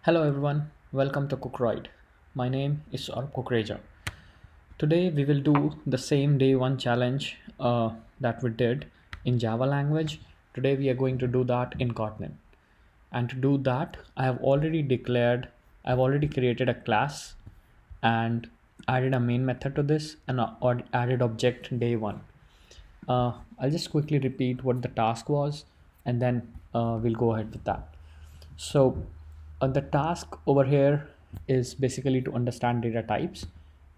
Hello everyone, welcome to Cookroid. My name is Saurabh Kukreja. Today we will do the same day one challenge that we did in Java language. Today we are going to do that in Kotlin. And to do that, I've already created a class and added a main method to this and added object day one. I'll just quickly repeat what the task was and then we'll go ahead with that. So the task over here is basically to understand data types,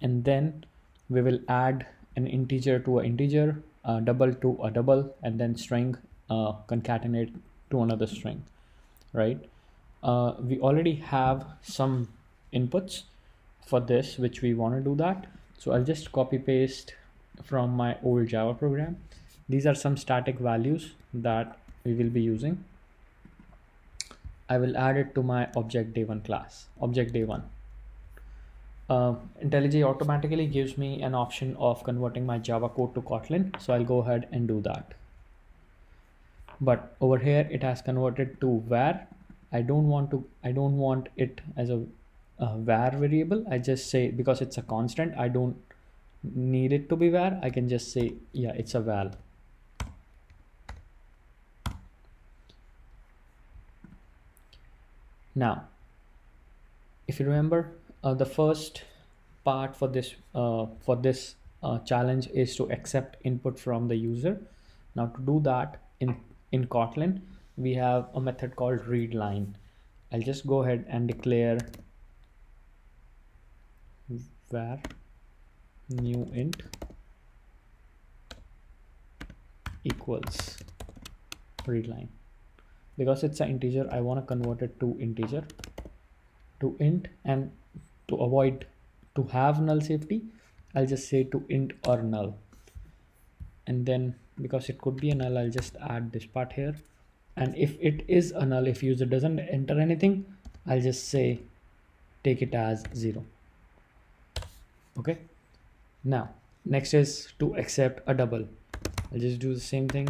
and then we will add an integer to an integer, a double to a double, and then string concatenate to another string, right? We already have some inputs for this, which we want to do that. So I'll just copy paste from my old Java program. These are some static values that we will be using. I will add it to my object day one class, object day one. IntelliJ automatically gives me an option of converting my Java code to Kotlin. So I'll go ahead and do that. But over here, it has converted to var. I don't want it as a var variable. I just say, because it's a constant, I don't need it to be var. I can just say, yeah, it's a val. Now, if you remember, the first part for this challenge is to accept input from the user. Now to do that in Kotlin, we have a method called readLine. I'll just go ahead and declare var new int equals readLine. Because it's an integer, I want to convert it to integer, to int, and to avoid to have null safety, I'll just say to int or null. And then because it could be a null, I'll just add this part here. And if it is a null, if user doesn't enter anything, I'll just say take it as 0. Okay. Now next is to accept a double. I'll just do the same thing,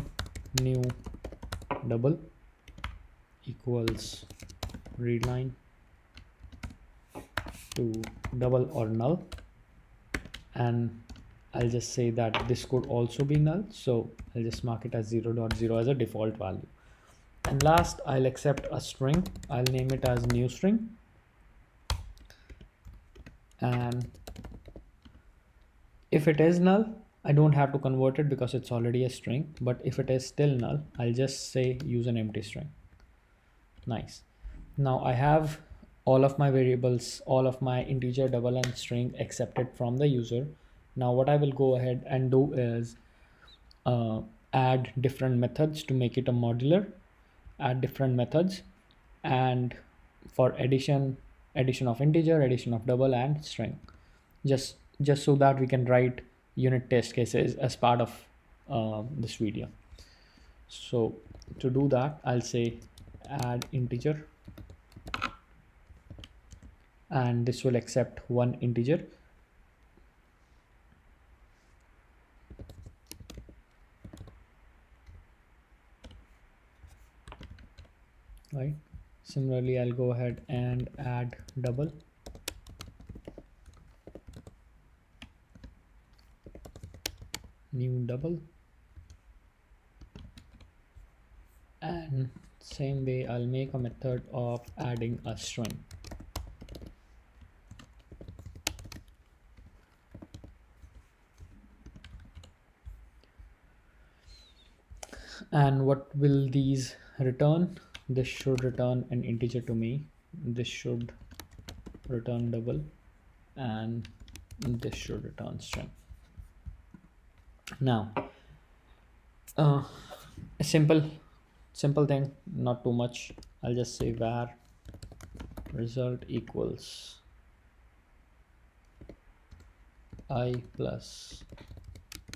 new double equals readLine to double or null, and I'll just say that this could also be null, so I'll just mark it as 0.0 as a default value. And last, I'll accept a string. I'll name it as new string, and if it is null, I don't have to convert it because it's already a string. But if it is still null, I'll just say use an empty string. Nice. Now I have all of my variables, all of my integer, double, and string accepted from the user. Now what I will go ahead and do is add different methods to make it a modular. Add different methods, and for addition of integer, addition of double, and string, just so that we can write unit test cases as part of this video. So to do that, I'll say add integer, and this will accept one integer. Right. Similarly, I'll go ahead and add double. New double. And same way, I'll make a method of adding a string. And what will these return? This should return an integer to me. This should return double, and this should return string. Now, a simple thing, not too much. I'll just say var result equals I plus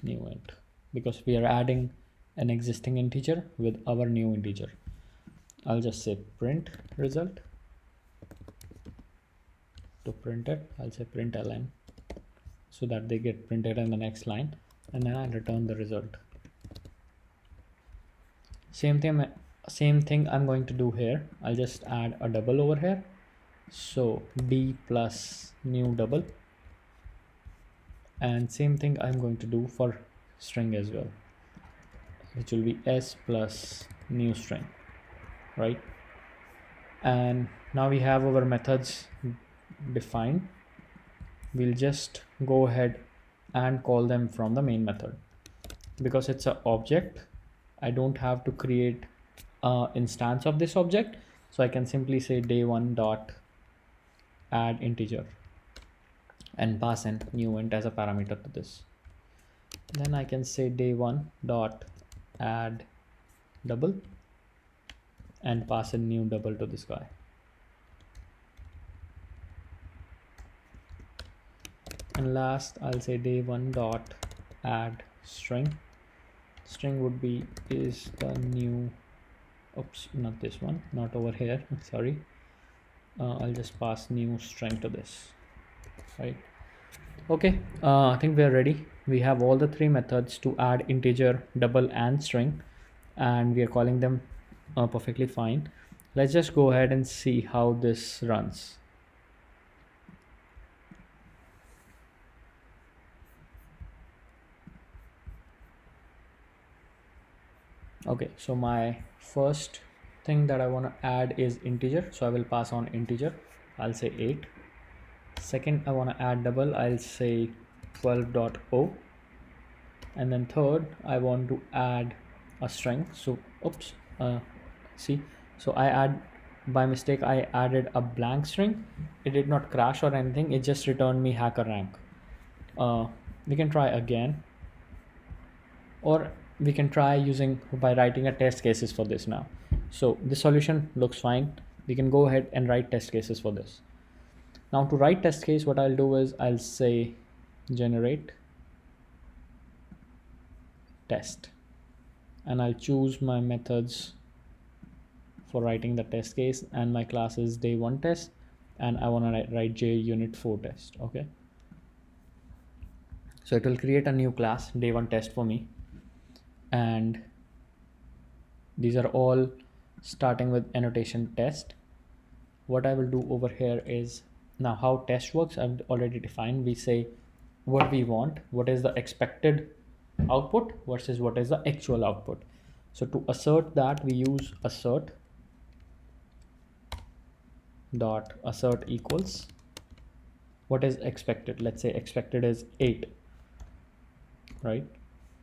new int, because we are adding an existing integer with our new integer. I'll just say print result. To print it, I'll say print ln, so that they get printed in the next line, and then I'll return the result. Same thing I'm going to do here. I'll just add a double over here, So d plus new double, and same thing I'm going to do for string as well, which will be s plus new string, right? And now we have our methods defined. We'll just go ahead and call them from the main method. Because it's an object, I don't have to create an instance of this object, so I can simply say day1 dot add integer and pass in new int as a parameter to this. Then I can say day1 dot add double and pass in new double to this guy. And last, I'll say day1 dot add string. String would be is the new, oops, not this one, not over here, sorry. I'll just pass new string to this, right? Okay, I think we're ready. We have all the three methods to add integer, double, and string, and we are calling them perfectly fine. Let's just go ahead and see how this runs. Okay, so my first thing that I want to add is integer, so I will pass on integer. I'll say 8. Second, I want to add double, I'll say 12.0. And then third, I want to add a string. So oops, see, so I add, by mistake I added a blank string. It did not crash or anything, it just returned me HackerRank. We can try again, or we can try using by writing a test cases for this now. So this solution looks fine. We can go ahead and write test cases for this. Now to write test case, what I'll do is I'll say generate test, and I'll choose my methods for writing the test case, and my class is day1 test, and I want to write JUnit4 test. Okay, so it will create a new class day1 test for me, and these are all starting with annotation test. What I will do over here is, now how test works I've already defined. We say what we want, what is the expected output versus what is the actual output. So to assert that, we use assert dot assert equals what is expected. Let's say expected is 8, right?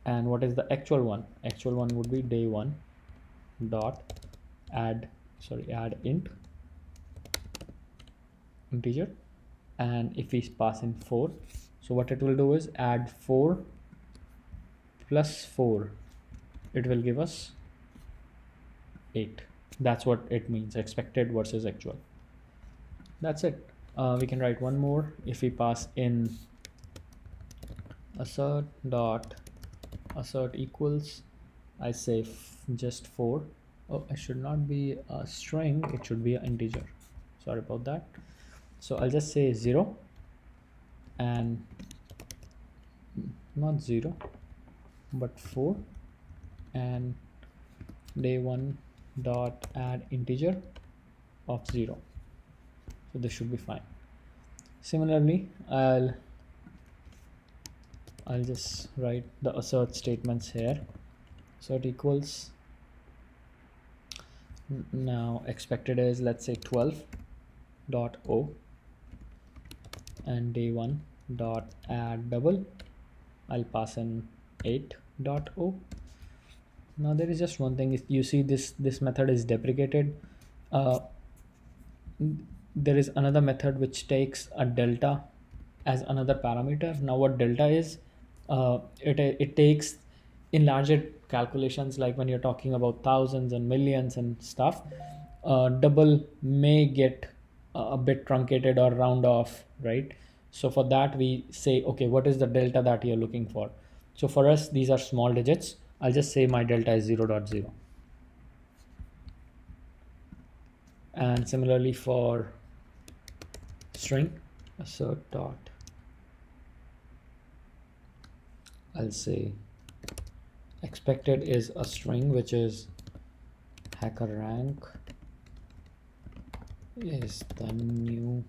And what is the actual one? Actual one would be day1 dot add int integer, and if we pass in 4, so what it will do is add 4 plus 4, it will give us 8. That's what it means, expected versus actual. That's it. We can write one more. If we pass in assert dot assert equals, I say just 4. Oh, it should not be a string, it should be an integer, sorry about that. So I'll just say 0, and not 0 but 4, and day1 dot add integer of 0. So this should be fine. Similarly, I'll just write the assert statements here. Assert equals, now expected is, let's say 12.0, and day1 dot add double, I'll pass in 8.0. Now there is just one thing. If you see this method is deprecated, there is another method which takes a delta as another parameter. Now what delta is, it takes in larger calculations, like when you're talking about thousands and millions and stuff, double may get a bit truncated or round off, right? So for that we say, okay, what is the delta that you're looking for? So for us, these are small digits. I'll just say my delta is 0.0. And similarly for string, assert dot, I'll say expected is a string which is HackerRank is the new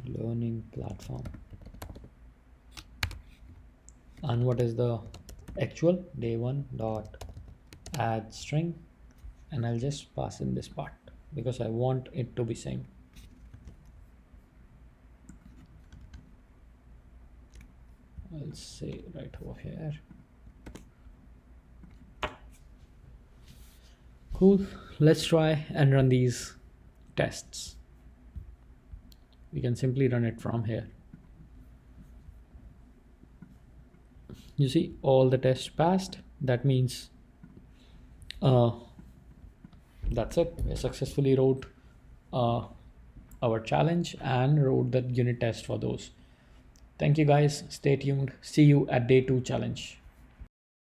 learning platform, and what is the actual day one dot add string, and I'll just pass in this part because I want it to be same. I'll say right over here. Cool. Let's try and run these tests. We can simply run it from here. You see all the tests passed. That means uh, that's it. We successfully wrote uh, our challenge and wrote the unit test for those. Thank you guys. Stay tuned. See you at day 2 challenge.